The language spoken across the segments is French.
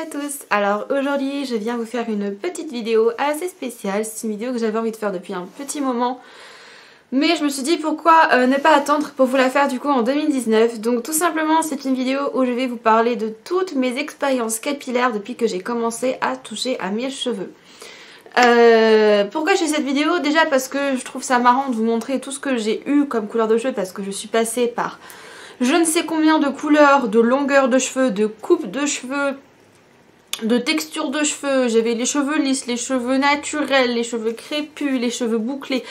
à tous. Alors aujourd'hui je viens vous faire une petite vidéo assez spéciale. C'est une vidéo que j'avais envie de faire depuis un petit moment, mais je me suis dit pourquoi ne pas attendre pour vous la faire du coup en 2019. Donc tout simplement c'est une vidéo où je vais vous parler de toutes mes expériences capillaires depuis que j'ai commencé à toucher à mes cheveux. Pourquoi je fais cette vidéo? Déjà parce que je trouve ça marrant de vous montrer tout ce que j'ai eu comme couleur de cheveux, parce que je suis passée par je ne sais combien de couleurs, de longueur de cheveux, de coupe de cheveux, de texture de cheveux. J'avais les cheveux lisses, les cheveux naturels, les cheveux crépus, les cheveux bouclés.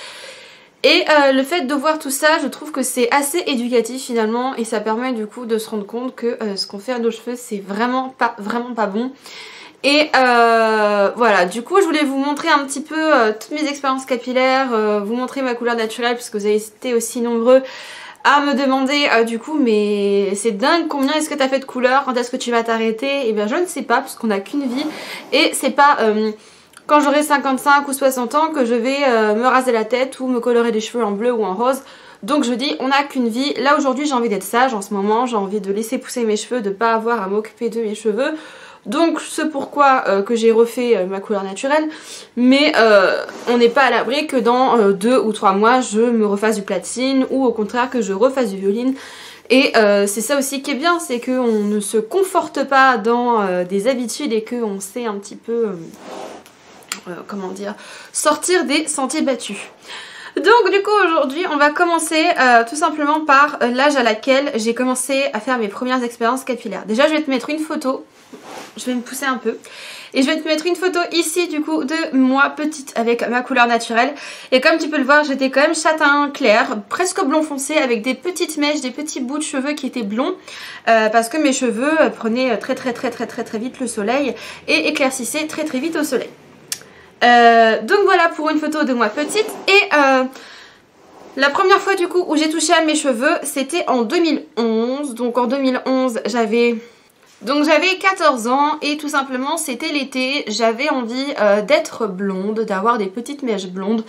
Et le fait de voir tout ça, je trouve que c'est assez éducatif finalement, et ça permet du coup de se rendre compte que ce qu'on fait à nos cheveux c'est vraiment pas bon. Et voilà, du coup je voulais vous montrer un petit peu toutes mes expériences capillaires, vous montrer ma couleur naturelle puisque vous avez été aussi nombreux à me demander du coup mais c'est dingue, combien est-ce que t'as fait de couleurs, quand est-ce que tu vas t'arrêter? Et bien je ne sais pas parce qu'on n'a qu'une vie et c'est pas quand j'aurai 55 ou 60 ans que je vais me raser la tête ou me colorer les cheveux en bleu ou en rose. Donc je dis on n'a qu'une vie. Là aujourd'hui j'ai envie d'être sage en ce moment, j'ai envie de laisser pousser mes cheveux, de pas avoir à m'occuper de mes cheveux. Donc c'est pourquoi que j'ai refait ma couleur naturelle. Mais on n'est pas à l'abri que dans 2 ou 3 mois je me refasse du platine, ou au contraire que je refasse du violine. Et c'est ça aussi qui est bien, c'est qu'on ne se conforte pas dans des habitudes et qu'on sait un petit peu, comment dire, sortir des sentiers battus. Donc du coup aujourd'hui on va commencer tout simplement par l'âge à laquelle j'ai commencé à faire mes premières expériences capillaires. Déjà je vais te mettre une photo, je vais me pousser un peu, et je vais te mettre une photo ici du coup de moi petite avec ma couleur naturelle. Et comme tu peux le voir j'étais quand même châtain clair, presque blond foncé, avec des petites mèches, des petits bouts de cheveux qui étaient blonds, parce que mes cheveux prenaient très vite le soleil et éclaircissaient très vite au soleil. Donc voilà pour une photo de moi petite. Et la première fois du coup où j'ai touché à mes cheveux c'était en 2011. Donc en 2011 j'avais 14 ans et tout simplement c'était l'été. J'avais envie d'être blonde, d'avoir des petites mèches blondes,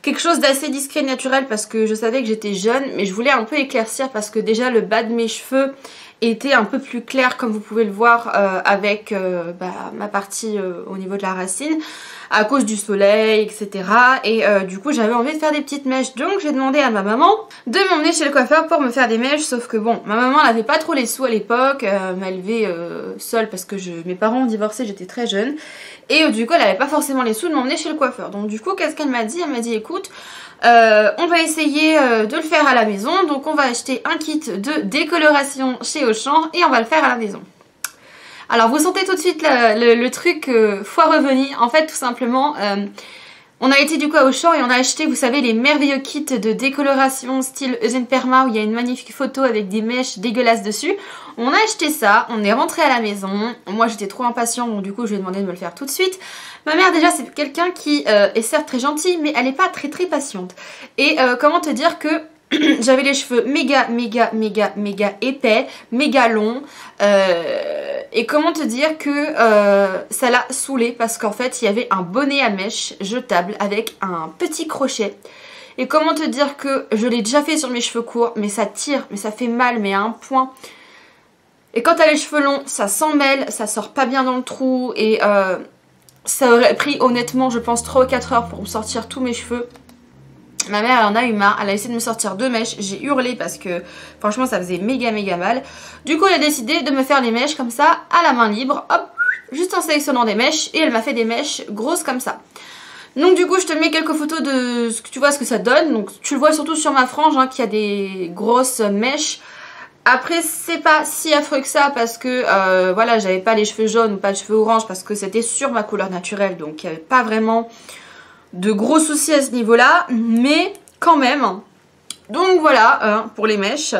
quelque chose d'assez discret, naturel, parce que je savais que j'étais jeune, mais je voulais un peu éclaircir parce que déjà le bas de mes cheveux était un peu plus clair comme vous pouvez le voir avec ma partie au niveau de la racine, à cause du soleil, etc. Et du coup j'avais envie de faire des petites mèches, donc j'ai demandé à ma maman de m'emmener chez le coiffeur pour me faire des mèches. Sauf que bon, ma maman n'avait pas trop les sous à l'époque, m'a élevée seule parce que mes parents ont divorcé, j'étais très jeune, et du coup elle n'avait pas forcément les sous de m'emmener chez le coiffeur. Donc du coup qu'est-ce qu'elle m'a dit? Elle m'a dit écoute, on va essayer de le faire à la maison, donc on va acheter un kit de décoloration chez Auchan et on va le faire à la maison. Alors vous sentez tout de suite le truc foire venir. En fait tout simplement on a été du coup à Auchan et on a acheté, vous savez, les merveilleux kits de décoloration style Eugène Perma où il y a une magnifique photo avec des mèches dégueulasses dessus. On a acheté ça, on est rentré à la maison. Moi j'étais trop impatient, donc du coup je lui ai demandé de me le faire tout de suite. Ma mère déjà c'est quelqu'un qui est certes très gentille, mais elle n'est pas très patiente. Et comment te dire que j'avais les cheveux méga épais, méga longs, et comment te dire que ça l'a saoulé parce qu'en fait il y avait un bonnet à mèche jetable avec un petit crochet. Et comment te dire que je l'ai déjà fait sur mes cheveux courts, mais ça tire, mais ça fait mal, mais à un point. Et quand t'as les cheveux longs, ça s'en mêle, ça sort pas bien dans le trou, et ça aurait pris honnêtement je pense 3 ou 4 heures pour me sortir tous mes cheveux. Ma mère elle en a eu marre, elle a essayé de me sortir 2 mèches, j'ai hurlé parce que franchement ça faisait méga mal. Du coup elle a décidé de me faire les mèches comme ça à la main libre, hop, juste en sélectionnant des mèches, et elle m'a fait des mèches grosses comme ça. Donc du coup je te mets quelques photos de ce que tu vois, ce que ça donne. Donc tu le vois surtout sur ma frange hein, qu'il y a des grosses mèches. Après c'est pas si affreux que ça parce que voilà, j'avais pas les cheveux jaunes ou pas les cheveux orange parce que c'était sur ma couleur naturelle, donc il n'y avait pas vraiment de gros soucis à ce niveau là, mais quand même. Donc voilà pour les mèches.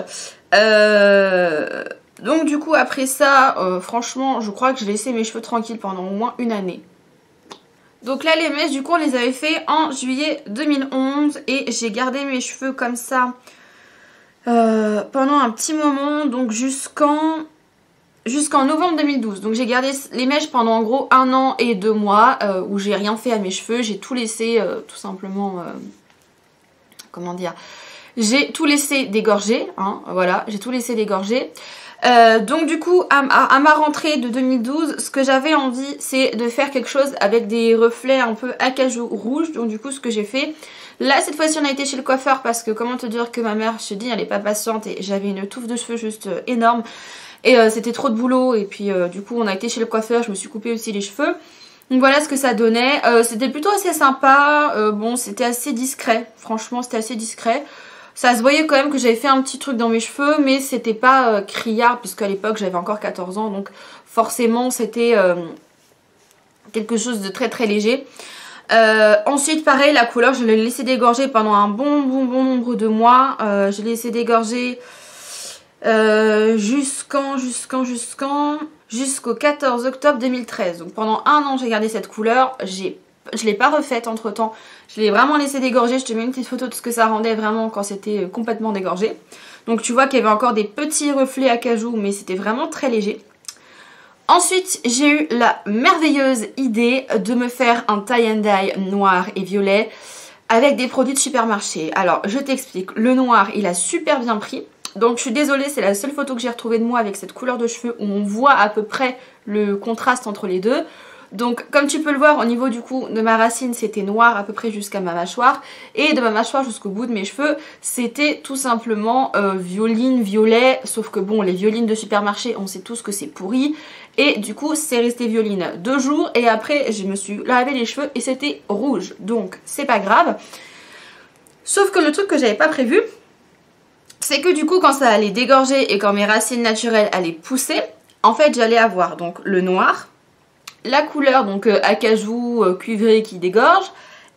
Donc du coup après ça franchement je crois que j'ai laissé mes cheveux tranquilles pendant au moins une année. Donc là les mèches du coup on les avait fait en juillet 2011 et j'ai gardé mes cheveux comme ça pendant un petit moment, donc jusqu'en novembre 2012. Donc j'ai gardé les mèches pendant en gros 1 an et 2 mois où j'ai rien fait à mes cheveux. J'ai tout laissé tout simplement, comment dire, j'ai tout laissé dégorger, hein, voilà, j'ai tout laissé dégorger. Donc du coup à ma rentrée de 2012, ce que j'avais envie c'est de faire quelque chose avec des reflets un peu acajou rouge. Donc du coup ce que j'ai fait, là cette fois-ci on a été chez le coiffeur parce que comment te dire que ma mère, je te dis, elle est pas patiente et j'avais une touffe de cheveux juste énorme. Et c'était trop de boulot et puis du coup on a été chez le coiffeur, je me suis coupé aussi les cheveux. Donc voilà ce que ça donnait, c'était plutôt assez sympa, bon c'était assez discret, franchement c'était assez discret. Ça se voyait quand même que j'avais fait un petit truc dans mes cheveux, mais c'était pas criard puisque à l'époque j'avais encore 14 ans, donc forcément c'était quelque chose de très très léger. Ensuite pareil, la couleur je l'ai laissé dégorger pendant un bon nombre de mois, je l'ai laissé dégorger jusqu'au 14 octobre 2013. Donc pendant un an j'ai gardé cette couleur, je l'ai pas refaite entre temps, je l'ai vraiment laissé dégorger. Je te mets une petite photo de ce que ça rendait vraiment quand c'était complètement dégorgé. Donc tu vois qu'il y avait encore des petits reflets acajou mais c'était vraiment très léger. Ensuite j'ai eu la merveilleuse idée de me faire un tie and dye noir et violet avec des produits de supermarché. Alors je t'explique, le noir il a super bien pris. Donc je suis désolée, c'est la seule photo que j'ai retrouvée de moi avec cette couleur de cheveux où on voit à peu près le contraste entre les deux. Donc comme tu peux le voir au niveau du coup de ma racine c'était noir à peu près jusqu'à ma mâchoire. Et de ma mâchoire jusqu'au bout de mes cheveux c'était tout simplement violine, violet. Sauf que bon, les violines de supermarché on sait tous que c'est pourri. Et du coup c'est resté violine 2 jours et après je me suis lavé les cheveux et c'était rouge. Donc c'est pas grave. Sauf que le truc que j'avais pas prévu, c'est que du coup quand ça allait dégorger et quand mes racines naturelles allaient pousser, en fait j'allais avoir donc le noir, la couleur donc acajou cuivré qui dégorge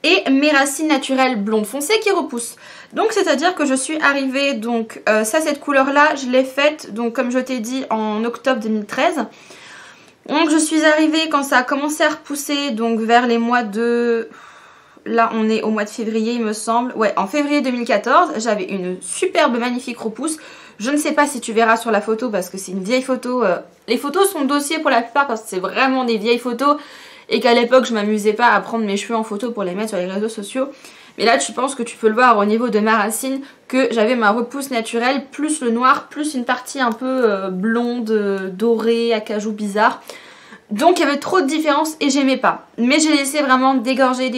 et mes racines naturelles blondes foncées qui repoussent. Donc c'est à dire que je suis arrivée donc ça, cette couleur là je l'ai faite donc comme je t'ai dit en octobre 2013. Donc je suis arrivée quand ça a commencé à repousser donc vers les mois de... Là on est au mois de février il me semble. Ouais, en février 2014 j'avais une superbe magnifique repousse. Je ne sais pas si tu verras sur la photo parce que c'est une vieille photo. Les photos sont dossiers pour la plupart parce que c'est vraiment des vieilles photos. Et qu'à l'époque je m'amusais pas à prendre mes cheveux en photo pour les mettre sur les réseaux sociaux. Mais là tu penses que tu peux le voir au niveau de ma racine que j'avais ma repousse naturelle plus le noir plus une partie un peu blonde, dorée, acajou bizarre. Donc il y avait trop de différence et j'aimais pas. Mais j'ai laissé vraiment dégorger.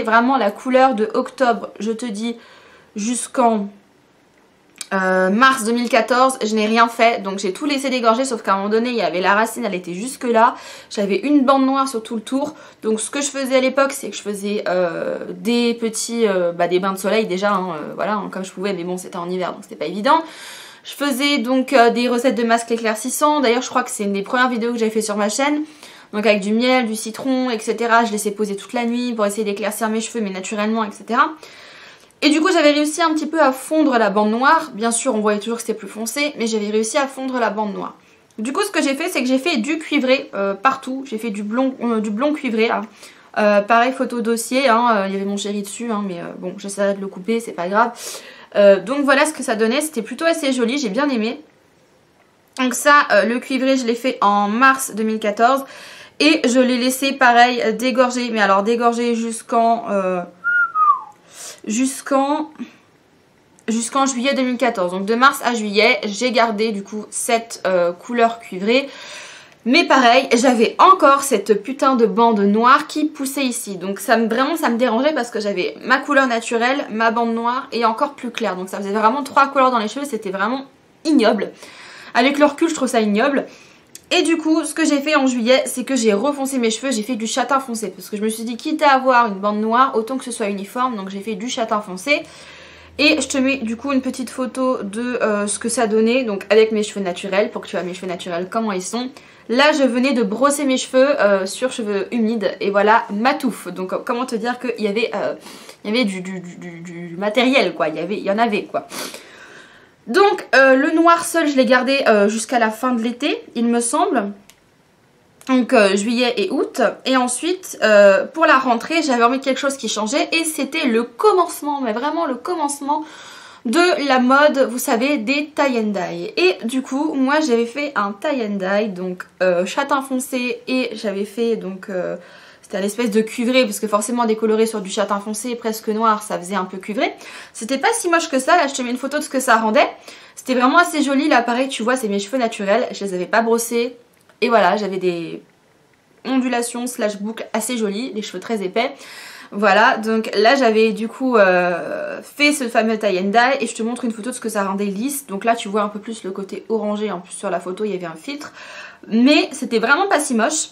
Vraiment la couleur de octobre, je te dis, jusqu'en mars 2014, je n'ai rien fait. Donc j'ai tout laissé dégorger sauf qu'à un moment donné, il y avait la racine, elle était jusque là. J'avais une bande noire sur tout le tour. Donc ce que je faisais à l'époque, c'est que je faisais des petits des bains de soleil déjà. Voilà, comme je pouvais, mais bon c'était en hiver donc c'était pas évident. Je faisais donc des recettes de masques éclaircissants. D'ailleurs je crois que c'est une des premières vidéos que j'avais fait sur ma chaîne. Donc avec du miel, du citron, etc. Je laissais poser toute la nuit pour essayer d'éclaircir mes cheveux mais naturellement, etc. Et du coup j'avais réussi un petit peu à fondre la bande noire. Bien sûr on voyait toujours que c'était plus foncé, mais j'avais réussi à fondre la bande noire. Du coup ce que j'ai fait c'est que j'ai fait du cuivré partout. J'ai fait du blond cuivré là. Pareil photo dossier, il y avait mon chéri dessus mais bon j'essaierai de le couper, c'est pas grave. Donc voilà ce que ça donnait, c'était plutôt assez joli, j'ai bien aimé. Donc ça, le cuivré je l'ai fait en mars 2014 et je l'ai laissé pareil dégorger, mais alors dégorger jusqu'en juillet 2014. Donc de mars à juillet, j'ai gardé du coup cette couleur cuivrée. Mais pareil, j'avais encore cette putain de bande noire qui poussait ici. Donc vraiment ça me dérangeait parce que j'avais ma couleur naturelle, ma bande noire et encore plus claire. Donc ça faisait vraiment 3 couleurs dans les cheveux, c'était vraiment ignoble. Avec le recul, je trouve ça ignoble. Et du coup, ce que j'ai fait en juillet, c'est que j'ai refoncé mes cheveux, j'ai fait du châtain foncé. Parce que je me suis dit, quitte à avoir une bande noire, autant que ce soit uniforme. Donc j'ai fait du châtain foncé. Et je te mets du coup une petite photo de ce que ça donnait, donc avec mes cheveux naturels, pour que tu vois mes cheveux naturels comment ils sont. Là je venais de brosser mes cheveux sur cheveux humides et voilà ma touffe. Donc comment te dire qu'il y avait, du matériel quoi, il y en avait quoi. Donc le noir seul je l'ai gardé jusqu'à la fin de l'été il me semble. Donc juillet et août. Et ensuite pour la rentrée j'avais envie de quelque chose qui changeait. Et c'était le commencement, mais vraiment le commencement de la mode, vous savez, des tie and dye. Et du coup moi j'avais fait un tie and dye, donc châtain foncé. Et j'avais fait donc C'était à l'espèce de cuivré, parce que forcément décoloré sur du châtain foncé presque noir, ça faisait un peu cuivré. C'était pas si moche que ça, là je te mets une photo de ce que ça rendait. C'était vraiment assez joli, là pareil tu vois c'est mes cheveux naturels, je les avais pas brossés. Et voilà, j'avais des ondulations slash boucles assez jolies, les cheveux très épais. Voilà, donc là j'avais du coup fait ce fameux tie and dye et je te montre une photo de ce que ça rendait lisse. Donc là tu vois un peu plus le côté orangé, en plus sur la photo il y avait un filtre. Mais c'était vraiment pas si moche.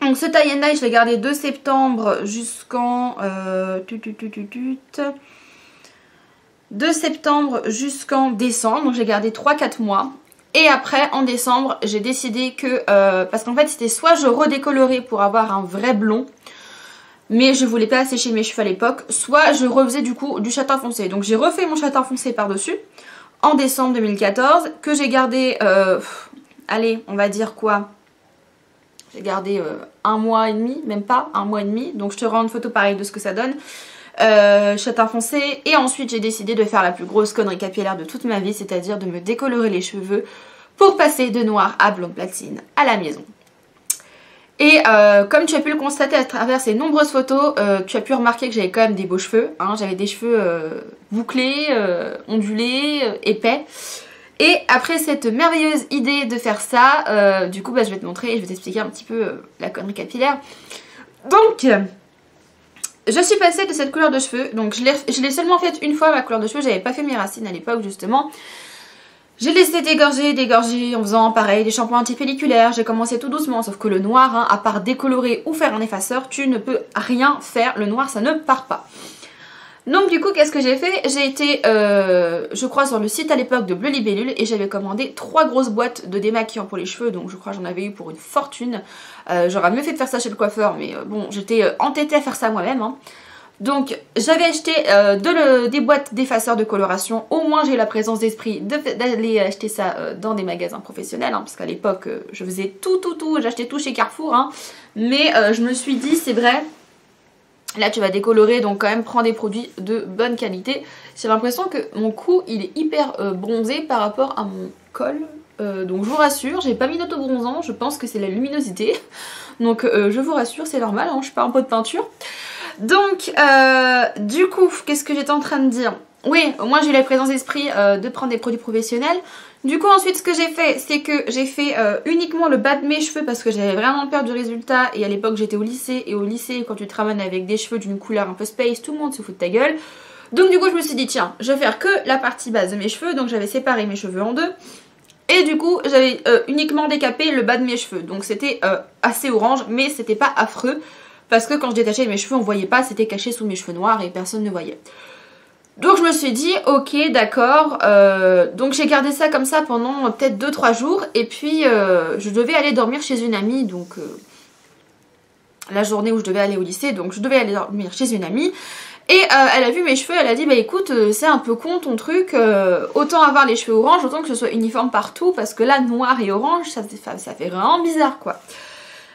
Donc ce tie and dye je l'ai gardé de septembre jusqu'en... de septembre jusqu'en décembre, donc j'ai gardé 3-4 mois. Et après en décembre j'ai décidé que... parce qu'en fait c'était soit je redécolorais pour avoir un vrai blond, mais je voulais pas sécher mes cheveux à l'époque, soit je refaisais du coup du châtain foncé. Donc j'ai refait mon châtain foncé par dessus en décembre 2014 que j'ai gardé, allez on va dire quoi, j'ai gardé 1 mois et demi, même pas 1 mois et demi. Donc je te rends une photo pareille de ce que ça donne. Châtain foncé. Et ensuite j'ai décidé de faire la plus grosse connerie capillaire de toute ma vie, c'est-à-dire de me décolorer les cheveux pour passer de noir à blond platine à la maison. Et comme tu as pu le constater à travers ces nombreuses photos, tu as pu remarquer que j'avais quand même des beaux cheveux, hein. J'avais des cheveux bouclés, ondulés, épais. Et après cette merveilleuse idée de faire ça, du coup bah, je vais te montrer et je vais t'expliquer un petit peu la connerie capillaire. Donc je suis passée de cette couleur de cheveux, donc je l'ai seulement faite une fois ma couleur de cheveux, j'avais pas fait mes racines à l'époque justement. J'ai laissé dégorger en faisant pareil des shampoings antipelliculaires, j'ai commencé tout doucement, sauf que le noir, hein, à part décolorer ou faire un effaceur, tu ne peux rien faire, le noir ça ne part pas. Donc du coup qu'est-ce que j'ai fait? J'ai été, je crois sur le site à l'époque de Bleu Libellule et j'avais commandé 3 grosses boîtes de démaquillants pour les cheveux, donc je crois j'en avais eu pour une fortune. J'aurais mieux fait de faire ça chez le coiffeur, mais bon j'étais entêtée à faire ça moi-même, hein. Donc j'avais acheté des boîtes d'effaceurs de coloration, au moins j'ai eu la présence d'esprit d'aller acheter ça dans des magasins professionnels, hein, parce qu'à l'époque je faisais tout, j'achetais tout chez Carrefour, hein, mais je me suis dit c'est vrai, là tu vas décolorer donc quand même prends des produits de bonne qualité. J'ai l'impression que mon cou il est hyper bronzé par rapport à mon col, donc je vous rassure, j'ai pas mis d'autobronzant, je pense que c'est la luminosité, donc je vous rassure c'est normal, hein, je suis pas en pot de peinture. Donc, du coup, qu'est-ce que j'étais en train de dire? Oui, au moins j'ai eu la présence d'esprit de prendre des produits professionnels. Du coup, ensuite, ce que j'ai fait, c'est que j'ai fait uniquement le bas de mes cheveux parce que j'avais vraiment peur du résultat. Et à l'époque, j'étais au lycée. Et au lycée, quand tu te ramènes avec des cheveux d'une couleur un peu space, tout le monde se fout de ta gueule. Donc, du coup, je me suis dit, tiens, je vais faire que la partie basse de mes cheveux. Donc, j'avais séparé mes cheveux en deux. Et du coup, j'avais uniquement décapé le bas de mes cheveux. Donc, c'était assez orange, mais c'était pas affreux. Parce que quand je détachais mes cheveux, on voyait pas, c'était caché sous mes cheveux noirs et personne ne voyait. Donc je me suis dit, ok, d'accord. Donc j'ai gardé ça comme ça pendant peut-être 2-3 jours. Et puis je devais aller dormir chez une amie. Donc la journée où je devais aller au lycée. Donc je devais aller dormir chez une amie. Et elle a vu mes cheveux, elle a dit, bah écoute, c'est un peu con ton truc. Autant avoir les cheveux orange, autant que ce soit uniforme partout. Parce que là, noir et orange, ça fait vraiment bizarre quoi.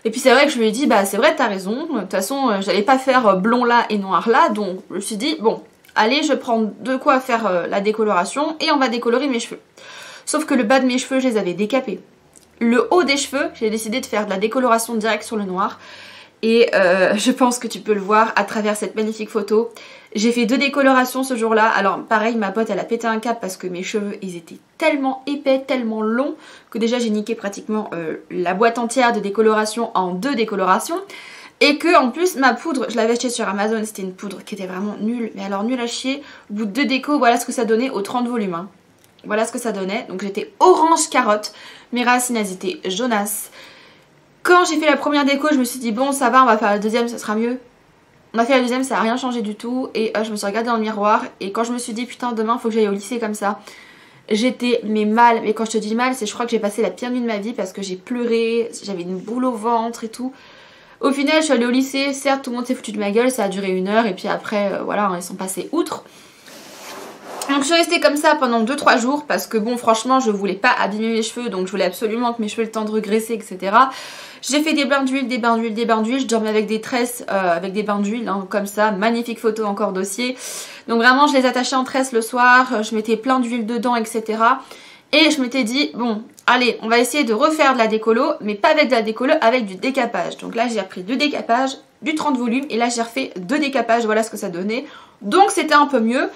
Et puis c'est vrai que je lui ai dit, bah c'est vrai t'as raison, de toute façon j'allais pas faire blond là et noir là, donc je me suis dit, bon, allez je prends de quoi faire la décoloration et on va décolorer mes cheveux. Sauf que le bas de mes cheveux, je les avais décapés. Le haut des cheveux, j'ai décidé de faire de la décoloration directe sur le noir. Et je pense que tu peux le voir à travers cette magnifique photo. J'ai fait 2 décolorations ce jour-là. Alors pareil, ma pote elle a pété un câble parce que mes cheveux ils étaient tellement épais, tellement longs que déjà j'ai niqué pratiquement la boîte entière de décoloration en 2 décolorations. Et que en plus ma poudre, je l'avais achetée sur Amazon, c'était une poudre qui était vraiment nulle, mais alors nulle à chier. Au bout de 2 décos, voilà ce que ça donnait aux 30 volumes. Hein. Voilà ce que ça donnait. Donc j'étais orange carotte, mes racines elles étaient jaunasses. Quand j'ai fait la première déco, je me suis dit bon ça va, on va faire la deuxième, ça sera mieux. On a fait la deuxième, ça n'a rien changé du tout. Et je me suis regardée dans le miroir. Et quand je me suis dit putain demain faut que j'aille au lycée comme ça, j'étais mais mal. Mais quand je te dis mal, c'est je crois que j'ai passé la pire nuit de ma vie parce que j'ai pleuré, j'avais une boule au ventre et tout. Au final je suis allée au lycée, certes tout le monde s'est foutu de ma gueule, ça a duré 1 heure. Et puis après voilà, ils sont passés outre. Donc je suis restée comme ça pendant 2-3 jours parce que bon franchement je voulais pas abîmer mes cheveux, donc je voulais absolument que mes cheveux aient le temps de regraisser, etc. J'ai fait des bains d'huile, des bains d'huile, des bains d'huile, je dormais avec des tresses, avec des bains d'huile, hein, comme ça, magnifique photo encore dossier. Donc vraiment je les attachais en tresse le soir, je mettais plein d'huile dedans, etc. Et je m'étais dit, bon, allez, on va essayer de refaire de la décolo, mais pas avec de la décolo, avec du décapage. Donc là, j'ai repris du décapage, du 30 volumes, et là, j'ai refait 2 décapages, voilà ce que ça donnait. Donc c'était un peu mieux.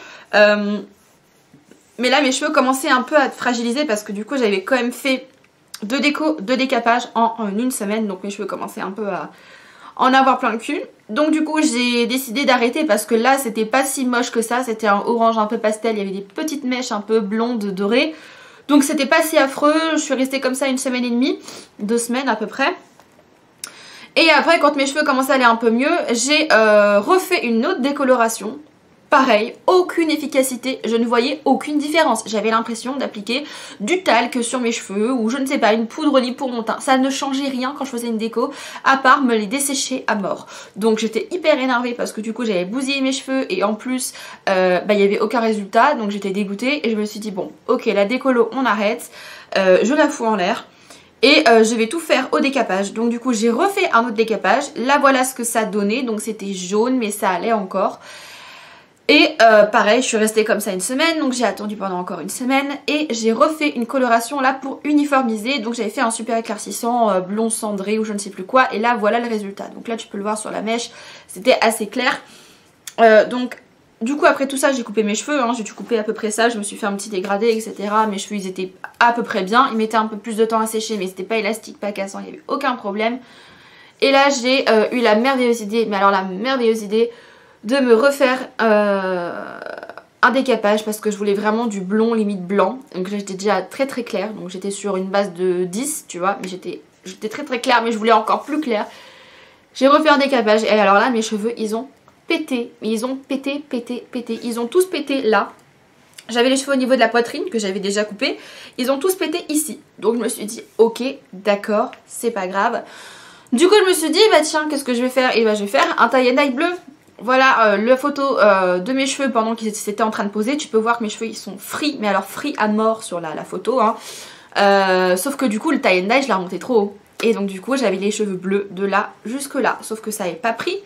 Mais là, mes cheveux commençaient un peu à être fragilisés parce que du coup, j'avais quand même fait 2 décapages en une semaine. Donc mes cheveux commençaient un peu à en avoir plein le cul. Donc du coup, j'ai décidé d'arrêter parce que là, c'était pas si moche que ça. C'était un orange un peu pastel, il y avait des petites mèches un peu blondes, dorées. Donc c'était pas si affreux, je suis restée comme ça une semaine et demie, 2 semaines à peu près. Et après quand mes cheveux commençaient à aller un peu mieux, j'ai refait une autre décoloration. Pareil, aucune efficacité, je ne voyais aucune différence. J'avais l'impression d'appliquer du talc sur mes cheveux ou je ne sais pas, une poudre lit pour mon teint. Ça ne changeait rien quand je faisais une déco, à part me les dessécher à mort. Donc j'étais hyper énervée parce que du coup j'avais bousillé mes cheveux et en plus il n'y avait aucun résultat. Donc j'étais dégoûtée et je me suis dit bon, ok, la décolo on arrête, je la fous en l'air. Et je vais tout faire au décapage. Donc du coup j'ai refait un autre décapage. Là voilà ce que ça donnait. Donc c'était jaune mais ça allait encore. Et pareil, je suis restée comme ça une semaine, donc j'ai attendu pendant encore une semaine et j'ai refait une coloration là pour uniformiser. Donc j'avais fait un super éclaircissant blond cendré ou je ne sais plus quoi, et là voilà le résultat. Donc là tu peux le voir sur la mèche, c'était assez clair. Donc du coup après tout ça j'ai coupé mes cheveux, hein. J'ai dû couper à peu près ça, je me suis fait un petit dégradé etc. Mes cheveux ils étaient à peu près bien, ils mettaient un peu plus de temps à sécher mais c'était pas élastique, pas cassant, il n'y avait aucun problème. Et là j'ai eu la merveilleuse idée, mais alors la merveilleuse idée de me refaire un décapage parce que je voulais vraiment du blond limite blanc. Donc là j'étais déjà très très claire, donc j'étais sur une base de 10 tu vois, mais j'étais très très claire mais je voulais encore plus clair. J'ai refait un décapage et alors là mes cheveux ils ont pété, ils ont pété, ils ont tous pété là. J'avais les cheveux au niveau de la poitrine que j'avais déjà coupé, ils ont tous pété ici. Donc je me suis dit ok d'accord, c'est pas grave. Du coup je me suis dit bah tiens qu'est-ce que je vais faire, et bah je vais faire un tie and dye bleu. Voilà la photo de mes cheveux pendant qu'ils étaient en train de poser. Tu peux voir que mes cheveux ils sont frits, mais alors frits à mort sur la photo hein. Sauf que du coup le tie and dye je l'ai remonté trop haut. Et donc du coup j'avais les cheveux bleus de là jusque là. Sauf que ça n'avait pas pris.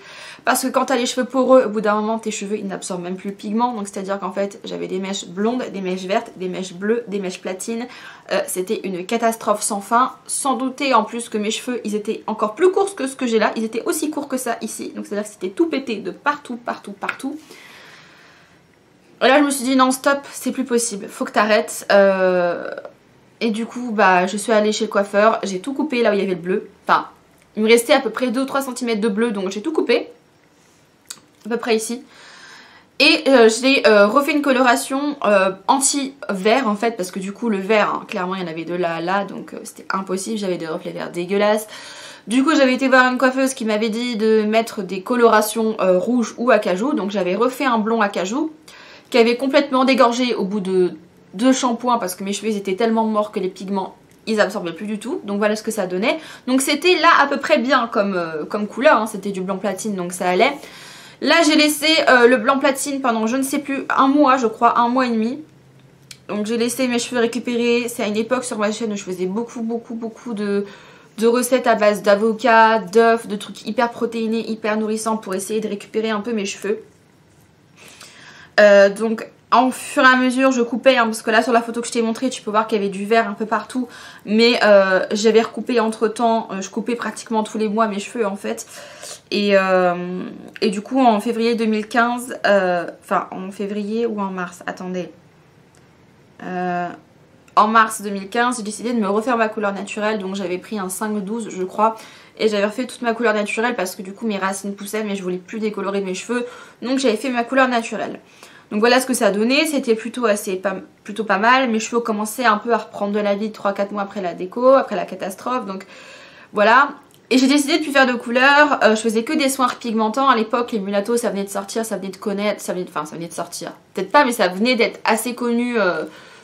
Parce que quand t'as les cheveux poreux, au bout d'un moment tes cheveux ils n'absorbent même plus le pigment. Donc c'est à dire qu'en fait j'avais des mèches blondes, des mèches vertes, des mèches bleues, des mèches platines. C'était une catastrophe sans fin. Sans douter en plus que mes cheveux ils étaient encore plus courts que ce que j'ai là. Ils étaient aussi courts que ça ici. Donc c'est à dire que c'était tout pété de partout. Et là je me suis dit non stop, c'est plus possible, faut que t'arrêtes. Et du coup bah je suis allée chez le coiffeur, j'ai tout coupé là où il y avait le bleu. Enfin il me restait à peu près 2 ou 3 cm de bleu, donc j'ai tout coupé. À peu près ici. Et j'ai refait une coloration anti-vert en fait, parce que du coup le vert hein, clairement il y en avait de là à là, donc c'était impossible, j'avais des reflets verts dégueulasses. Du coup j'avais été voir une coiffeuse qui m'avait dit de mettre des colorations rouges ou acajou, donc j'avais refait un blond acajou qui avait complètement dégorgé au bout de 2 shampoings parce que mes cheveux étaient tellement morts que les pigments ils absorbaient plus du tout. Donc voilà ce que ça donnait. Donc c'était là à peu près bien comme couleur, hein. C'était du blanc platine donc ça allait. Là j'ai laissé le blanc platine pendant je ne sais plus un mois je crois, 1 mois et demi. Donc j'ai laissé mes cheveux récupérer. C'est à une époque sur ma chaîne où je faisais beaucoup de recettes à base d'avocat, d'œufs, de trucs hyper protéinés, hyper nourrissants pour essayer de récupérer un peu mes cheveux. Donc en fur et à mesure je coupais hein, parce que là sur la photo que je t'ai montré tu peux voir qu'il y avait du vert un peu partout. Mais j'avais recoupé entre temps, je coupais pratiquement tous les mois mes cheveux en fait. Et du coup en février 2015, enfin en février ou en mars, attendez. En mars 2015 j'ai décidé de me refaire ma couleur naturelle. Donc j'avais pris un 5-12 je crois. Et j'avais refait toute ma couleur naturelle parce que du coup mes racines poussaient mais je voulais plus décolorer mes cheveux. Donc j'avais fait ma couleur naturelle. Donc voilà ce que ça a donné, c'était plutôt pas mal. Mes cheveux commençaient un peu à reprendre de la vie 3-4 mois après la déco, après la catastrophe. Donc voilà. Et j'ai décidé de plus faire de couleurs. Je faisais que des soins repigmentants. À l'époque les mulattos ça venait de sortir, ça venait de connaître, ça venait de sortir. Peut-être pas mais ça venait d'être assez connu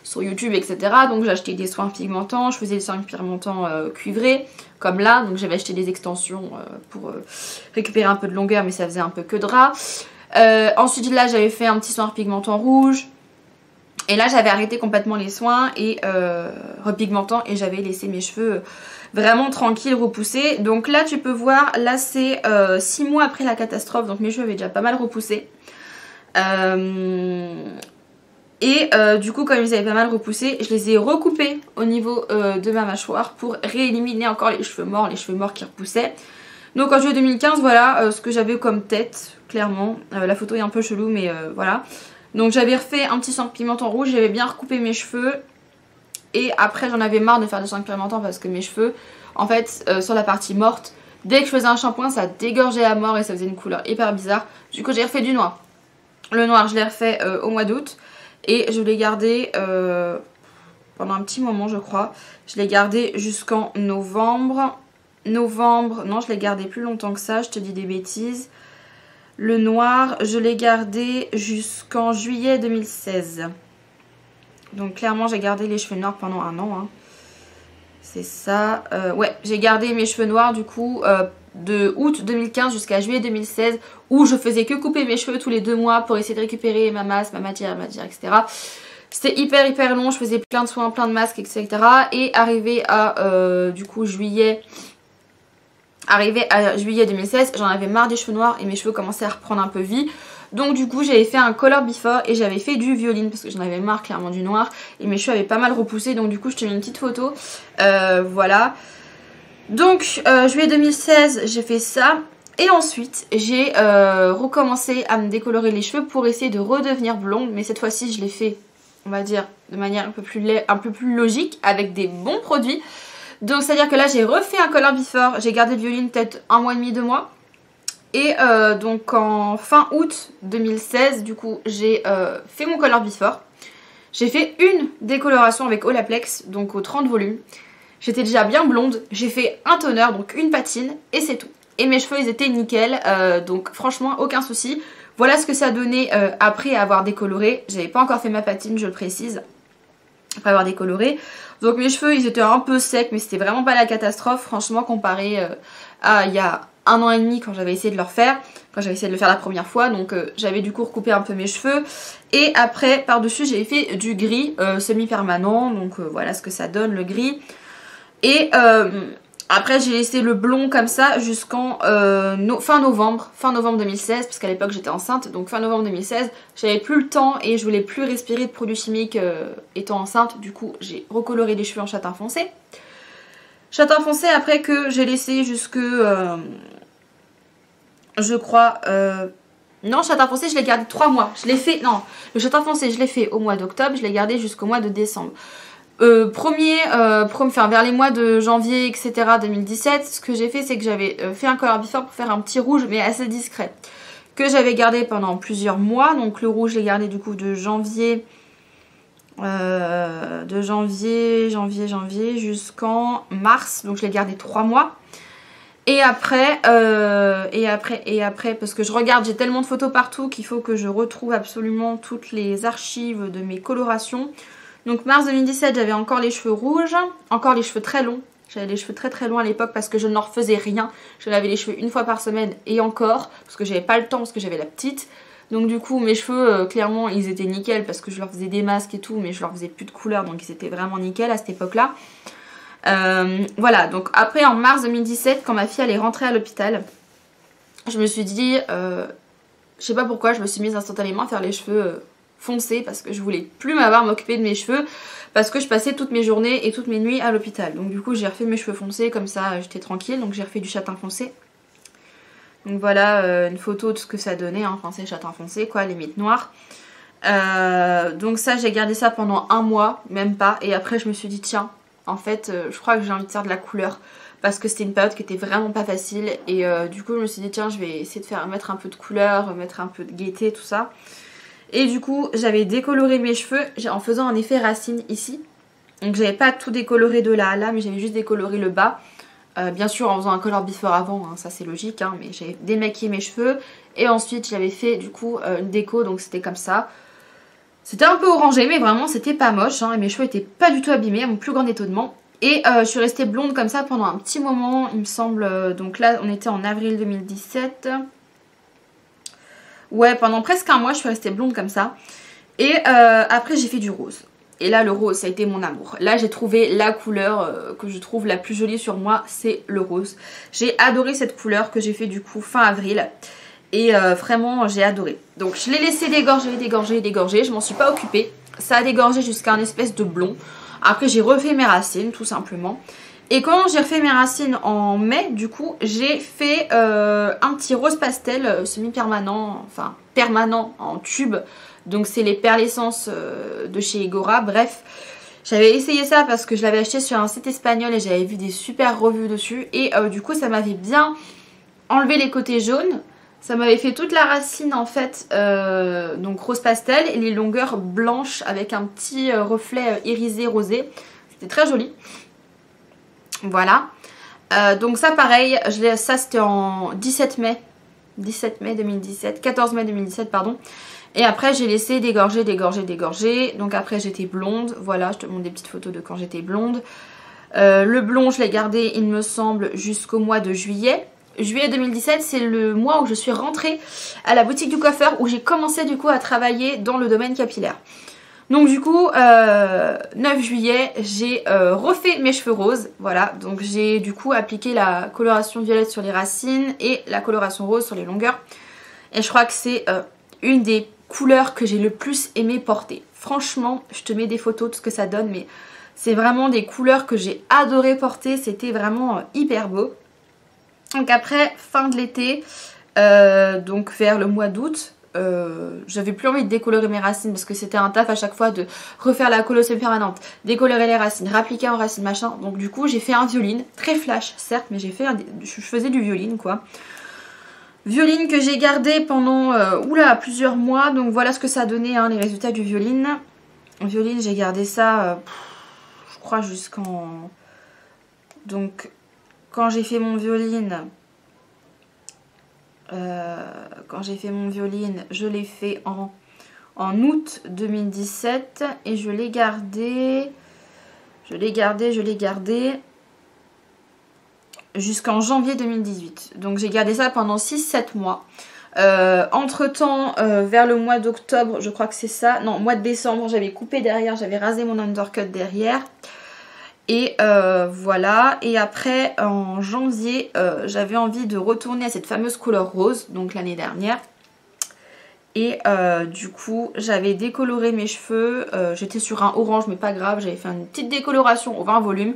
sur YouTube etc. Donc j'ai acheté des soins pigmentants, je faisais des soins pigmentants cuivrés comme là. Donc j'avais acheté des extensions pour récupérer un peu de longueur mais ça faisait un peu que drap. Ensuite là j'avais fait un petit soin repigmentant rouge. Et là j'avais arrêté complètement les soins et repigmentant et j'avais laissé mes cheveux vraiment tranquilles, repoussés. Donc là tu peux voir, là c'est 6 mois après la catastrophe, donc mes cheveux avaient déjà pas mal repoussé. Et du coup, comme ils avaient pas mal repoussé, je les ai recoupés au niveau de ma mâchoire pour rééliminer encore les cheveux morts qui repoussaient. Donc en juillet 2015, voilà ce que j'avais comme tête, clairement. La photo est un peu chelou, mais voilà. Donc j'avais refait un petit sang pimentant rouge, j'avais bien recoupé mes cheveux. Et après, j'en avais marre de faire du sang pimentant parce que mes cheveux, en fait, sur la partie morte, dès que je faisais un shampoing, ça dégorgeait à mort et ça faisait une couleur hyper bizarre. Du coup, j'ai refait du noir. Le noir, je l'ai refait au mois d'août. Et je l'ai gardé pendant un petit moment, je crois. Je l'ai gardé jusqu'en novembre. Non, je l'ai gardé plus longtemps que ça, je te dis des bêtises. Le noir, je l'ai gardé jusqu'en juillet 2016. Donc clairement, j'ai gardé les cheveux noirs pendant un an. Hein. C'est ça. Ouais, j'ai gardé mes cheveux noirs du coup de août 2015 jusqu'à juillet 2016 où je faisais que couper mes cheveux tous les 2 mois pour essayer de récupérer ma masse, ma matière, etc. C'était hyper long, je faisais plein de soins, plein de masques, etc. Et arrivé à du coup juillet 2016, j'en avais marre des cheveux noirs et mes cheveux commençaient à reprendre un peu vie. Donc du coup j'avais fait un color before et j'avais fait du violine parce que j'en avais marre clairement du noir. Et mes cheveux avaient pas mal repoussé, donc du coup je te mets une petite photo. Voilà. Donc juillet 2016 j'ai fait ça. Et ensuite j'ai recommencé à me décolorer les cheveux pour essayer de redevenir blonde. Mais cette fois-ci je l'ai fait, on va dire, de manière un peu plus logique avec des bons produits. Donc c'est à dire que là j'ai refait un color before. J'ai gardé le violine peut-être 1 mois et demi, 2 mois. Et donc en fin août 2016 du coup j'ai fait mon color before. J'ai fait une décoloration avec Olaplex, donc au 30 volumes. J'étais déjà bien blonde, j'ai fait un toner, donc une patine et c'est tout. Et mes cheveux ils étaient nickel, donc franchement aucun souci. Voilà ce que ça donnait après avoir décoloré. J'avais pas encore fait ma patine, je le précise, après avoir décoloré. Donc mes cheveux ils étaient un peu secs, mais c'était vraiment pas la catastrophe franchement comparé à il y a 1 an et demi quand j'avais essayé de le refaire, quand j'avais essayé de le faire la première fois. Donc j'avais du coup recoupé un peu mes cheveux. Et après par dessus j'ai fait du gris semi-permanent. Donc voilà ce que ça donne le gris. Et après j'ai laissé le blond comme ça jusqu'en fin novembre 2016. Parce qu'à l'époque j'étais enceinte. Donc fin novembre 2016 j'avais plus le temps et je voulais plus respirer de produits chimiques étant enceinte. Du coup j'ai recoloré les cheveux en châtain foncé. Châtain foncé après que j'ai laissé jusque je crois non, châtain foncé je l'ai gardé 3 mois. Je l'ai fait, non, le châtain foncé je l'ai fait au mois d'octobre, je l'ai gardé jusqu'au mois de décembre. Vers les mois de janvier etc 2017, ce que j'ai fait c'est que j'avais fait un color before pour faire un petit rouge mais assez discret. Que j'avais gardé pendant plusieurs mois. Donc le rouge je l'ai gardé du coup de janvier jusqu'en mars, donc je l'ai gardé 3 mois. Et après, parce que je regarde, j'ai tellement de photos partout qu'il faut que je retrouve absolument toutes les archives de mes colorations. Donc mars 2017 j'avais encore les cheveux rouges, encore les cheveux très longs. J'avais les cheveux très longs à l'époque parce que je n'en refaisais rien. Je lavais les cheveux 1 fois par semaine et encore, parce que j'avais pas le temps, parce que j'avais la petite. Donc du coup mes cheveux clairement ils étaient nickel parce que je leur faisais des masques et tout, mais je leur faisais plus de couleur, donc ils étaient vraiment nickel à cette époque là. Voilà, donc après en mars 2017 quand ma fille allait rentrer à l'hôpital, je me suis dit, je sais pas pourquoi je me suis mise instantanément à faire les cheveux foncés parce que je voulais plus m'occuper de mes cheveux parce que je passais toutes mes journées et toutes mes nuits à l'hôpital. Donc du coup j'ai refait mes cheveux foncés comme ça j'étais tranquille, donc j'ai refait du châtain foncé. Donc voilà une photo de ce que ça donnait, hein. Enfin c'est châtain foncé quoi, limite noir. Donc ça j'ai gardé ça pendant 1 mois, même pas. Et après je me suis dit tiens, en fait je crois que j'ai envie de faire de la couleur. Parce que c'était une période qui était vraiment pas facile. Et du coup je me suis dit tiens je vais essayer de mettre un peu de couleur, mettre un peu de gaieté, tout ça. Et du coup j'avais décoloré mes cheveux en faisant un effet racine ici. Donc j'avais pas tout décoloré de là à là, mais j'avais juste décoloré le bas. Bien sûr en faisant un color before avant, hein, ça c'est logique, hein, mais j'avais démaquillé mes cheveux et ensuite j'avais fait du coup une déco, donc c'était comme ça. C'était un peu orangé mais vraiment c'était pas moche, hein, et mes cheveux étaient pas du tout abîmés à mon plus grand étonnement. Et je suis restée blonde comme ça pendant un petit moment il me semble, donc là on était en avril 2017. Ouais, pendant presque 1 mois je suis restée blonde comme ça. Et après j'ai fait du rose. Et là le rose ça a été mon amour. Là j'ai trouvé la couleur que je trouve la plus jolie sur moi, c'est le rose. J'ai adoré cette couleur que j'ai fait du coup fin avril. Et vraiment j'ai adoré. Donc je l'ai laissé dégorger, je m'en suis pas occupée. ça a dégorgé jusqu'à un espèce de blond. Après j'ai refait mes racines tout simplement. Et quand j'ai refait mes racines en mai, du coup, j'ai fait un petit rose pastel semi-permanent, enfin permanent en tube. Donc c'est les perles essence de chez Igora, bref. J'avais essayé ça parce que je l'avais acheté sur un site espagnol et j'avais vu des super revues dessus. Et du coup, ça m'avait bien enlevé les côtés jaunes. Ça m'avait fait toute la racine en fait, donc rose pastel et les longueurs blanches avec un petit reflet irisé rosé. C'était très joli. Voilà. Donc ça pareil, ça c'était en 17 mai 2017, 14 mai 2017 pardon. Et après j'ai laissé dégorger. Donc après j'étais blonde, voilà, je te montre des petites photos de quand j'étais blonde. Le blond je l'ai gardé il me semble jusqu'au mois de juillet. Juillet 2017 c'est le mois où je suis rentrée à la boutique du coiffeur, où j'ai commencé du coup à travailler dans le domaine capillaire. Donc du coup 9 juillet j'ai refait mes cheveux roses, voilà, donc j'ai du coup appliqué la coloration violette sur les racines et la coloration rose sur les longueurs. Et je crois que c'est une des couleurs que j'ai le plus aimé porter. Franchement, je te mets des photos de ce que ça donne, mais c'est vraiment des couleurs que j'ai adoré porter, c'était vraiment hyper beau. Donc après, fin de l'été, donc vers le mois d'août, j'avais plus envie de décolorer mes racines parce que c'était un taf à chaque fois de refaire la colo semi-permanente, décolorer les racines, réappliquer en racines machin. Donc du coup j'ai fait un violine, très flash certes, mais je faisais du violine quoi. Violine que j'ai gardé pendant plusieurs mois. Donc voilà ce que ça a donné hein, les résultats du violine. Violine j'ai gardé ça je crois jusqu'en... Donc quand j'ai fait mon violine... je l'ai fait en août 2017 et je l'ai gardé jusqu'en janvier 2018. Donc j'ai gardé ça pendant 6-7 mois. Entre temps, vers le mois d'octobre, je crois que c'est ça, non, mois de décembre, j'avais coupé derrière, j'avais rasé mon undercut derrière. Et voilà, et après en janvier j'avais envie de retourner à cette fameuse couleur rose, donc l'année dernière. Et du coup j'avais décoloré mes cheveux, j'étais sur un orange mais pas grave, j'avais fait une petite décoloration au 20 volume.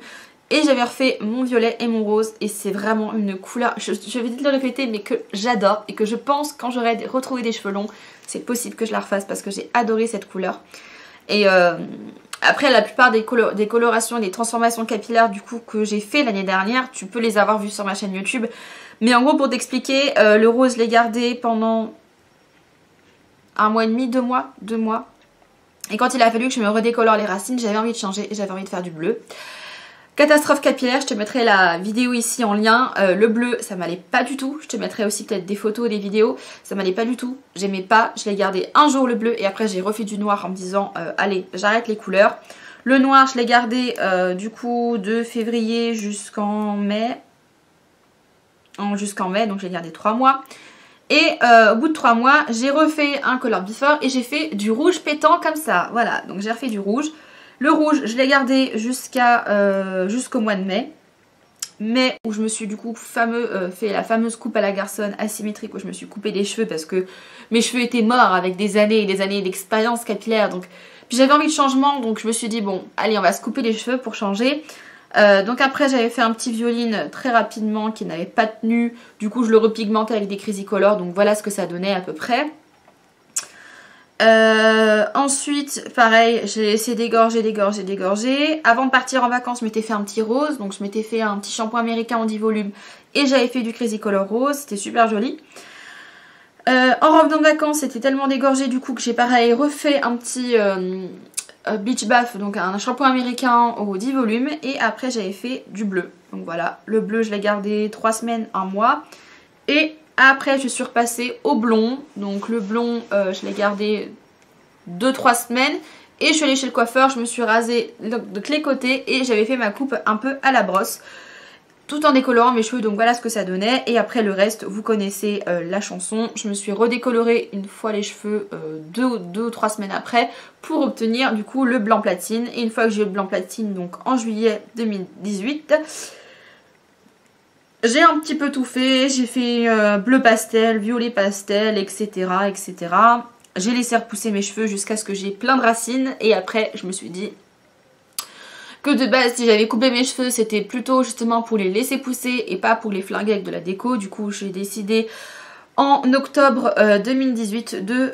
Et j'avais refait mon violet et mon rose et c'est vraiment une couleur, je vais vite le répéter, mais que j'adore. Et que je pense quand j'aurai retrouvé des cheveux longs, c'est possible que je la refasse parce que j'ai adoré cette couleur. Et après la plupart des colorations, des transformations capillaires du coup que j'ai fait l'année dernière, tu peux les avoir vues sur ma chaîne YouTube. Mais en gros pour t'expliquer, le rose je l'ai gardé pendant 1 mois et demi, 2 mois. Et quand il a fallu que je me redécolore les racines, j'avais envie de changer et j'avais envie de faire du bleu. Catastrophe capillaire, je te mettrai la vidéo ici en lien. Le bleu, ça m'allait pas du tout. Je te mettrai aussi peut-être des photos, des vidéos. Ça m'allait pas du tout. J'aimais pas. Je l'ai gardé un jour le bleu et après j'ai refait du noir en me disant allez, j'arrête les couleurs. Le noir, je l'ai gardé du coup de février jusqu'en mai. Donc je l'ai gardé 3 mois. Et au bout de 3 mois, j'ai refait un color before et j'ai fait du rouge pétant comme ça. Voilà, donc j'ai refait du rouge. Le rouge, je l'ai gardé jusqu'au mois de mai. Mai où je me suis du coup fait la fameuse coupe à la garçonne asymétrique où je me suis coupé les cheveux parce que mes cheveux étaient morts avec des années et des années d'expérience capillaire. Donc, puis j'avais envie de changement donc je me suis dit bon, allez on va se couper les cheveux pour changer. Donc après j'avais fait un petit violine très rapidement qui n'avait pas tenu. Du coup je le repigmentais avec des Crazy Color. Donc voilà ce que ça donnait à peu près. Ensuite pareil j'ai laissé dégorger. Avant de partir en vacances je m'étais fait un petit rose. Donc je m'étais fait un petit shampoing américain en 10 volumes. Et j'avais fait du Crazy Color rose. C'était super joli. En revenant de vacances c'était tellement dégorgé du coup que j'ai pareil refait un petit Beach Bath. Donc un shampoing américain aux 10 volumes. Et après j'avais fait du bleu. Donc voilà, le bleu je l'ai gardé 3 semaines, 1 mois. Et après je suis repassée au blond. Donc le blond je l'ai gardé 2-3 semaines. Et je suis allée chez le coiffeur, je me suis rasée de les côtés. Et j'avais fait ma coupe un peu à la brosse. Tout en décolorant mes cheveux, donc voilà ce que ça donnait. Et après le reste, vous connaissez la chanson. Je me suis redécolorée une fois les cheveux 2 ou 3 semaines après. Pour obtenir du coup le blanc platine. Et une fois que j'ai eu le blanc platine, donc en juillet 2018... j'ai un petit peu tout fait, j'ai fait bleu pastel, violet pastel, etc. etc. j'ai laissé repousser mes cheveux jusqu'à ce que j'ai plein de racines et après je me suis dit que de base si j'avais coupé mes cheveux c'était plutôt justement pour les laisser pousser et pas pour les flinguer avec de la déco. Du coup j'ai décidé en octobre 2018 de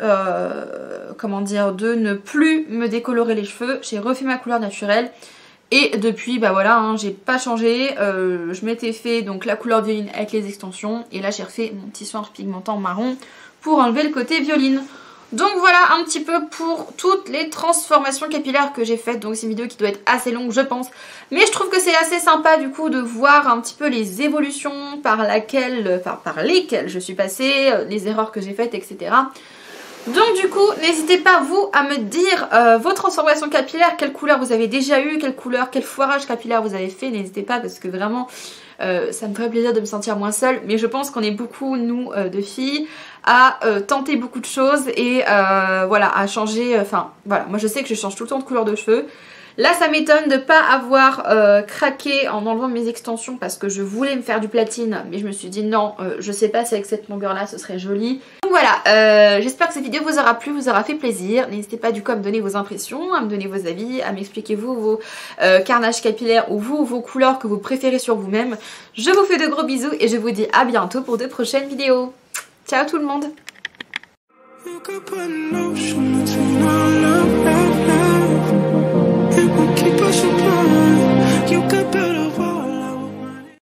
ne plus me décolorer les cheveux. J'ai refait ma couleur naturelle et depuis bah voilà hein, j'ai pas changé. Je m'étais fait donc la couleur violine avec les extensions et là j'ai refait mon petit soin pigmentant marron pour enlever le côté violine. Donc voilà un petit peu pour toutes les transformations capillaires que j'ai faites. Donc c'est une vidéo qui doit être assez longue je pense. Mais je trouve que c'est assez sympa du coup de voir un petit peu les évolutions par lesquelles je suis passée, les erreurs que j'ai faites, etc. Donc du coup n'hésitez pas vous à me dire vos transformations capillaires, quelle couleur vous avez déjà eu, quelle couleur, quel foirage capillaire vous avez fait. N'hésitez pas parce que vraiment ça me ferait plaisir de me sentir moins seule. Mais je pense qu'on est beaucoup nous de filles à tenter beaucoup de choses et voilà à changer, voilà moi je sais que je change tout le temps de couleur de cheveux. Là ça m'étonne de ne pas avoir craqué en enlevant mes extensions parce que je voulais me faire du platine mais je me suis dit non je sais pas si avec cette longueur là ce serait joli. Donc voilà j'espère que cette vidéo vous aura plu, vous aura fait plaisir. N'hésitez pas du coup à me donner vos impressions, à me donner vos avis, à m'expliquer vous vos carnages capillaires ou vous vos couleurs que vous préférez sur vous-même. Je vous fais de gros bisous et je vous dis à bientôt pour de prochaines vidéos. Ciao tout le monde.